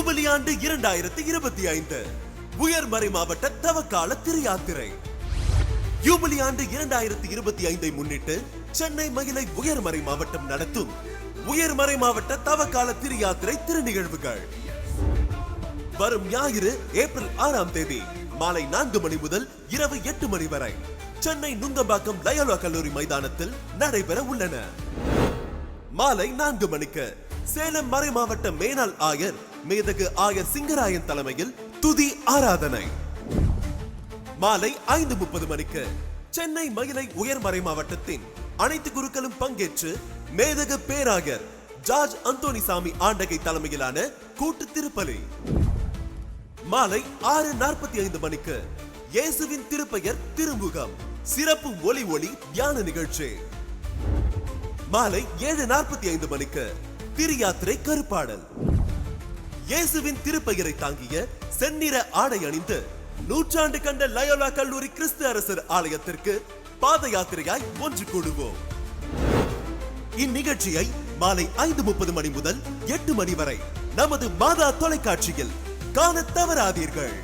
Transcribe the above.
யூபிலி ஆண்டு 2025 உயர்மறை மாவட்ட தவக்கால திருயாத்திரை. யூபிலி ஆண்டு 2025 முன்னிட்டு சென்னை மகிழை உயர்மறை மாவட்டம் நடத்தும் உயர்மறை மாவட்ட தவக்கால திருயாத்திரை திருநிகழ்வுகள் வரும் ஞாயிறு ஏப்ரல் 6ஆம் தேதி மாலை 4 மணி முதல் இரவு 8 மணி வரை சென்னை நுங்கம்பாக்கம் லயோலா கல்லூரி மைதானத்தில் நடைபெற உள்ளன. மாலை 4 மணிக்கு சேலம் மறை மாவட்ட மேனாள் ஆயர் மேதகு ஆயர் சிங்கராயன் தலைமையில் துதி ஆராதனை. மாலை 5:30 மணிக்கு சென்னை மகிழை உயர்மறை மாவட்டத்தின் அனைத்து குருக்களும் பங்கேற்று மேதகு பேராயர் ஜார்ஜ் அந்தோனிசாமி ஆண்டகை தலைமையிலான கூட்டு திருப்பலி. மாலை 6:45 மணிக்கு இயேசுவின் திருப்பெயர் திருமுகம் சிறப்பு ஒளி தியான நிகழ்ச்சி. மாலை 7:45 மணிக்கு திருயாத்திரை கருப்பாடல். இயேசுவின் திருப்பெயரை தாங்கிய செந்நிற ஆடை அணிந்து நூற்றாண்டு கண்ட லயோலா கல்லூரி கிறிஸ்து அரசர் ஆலயத்திற்கு பாத யாத்திரையாய் ஒன்று கூடுவோம். இந்நிகழ்ச்சியை மாலை 5:30 மணி முதல் 8 மணி வரை நமது மாதா தொலைக்காட்சியில் காண தவறாதீர்கள்.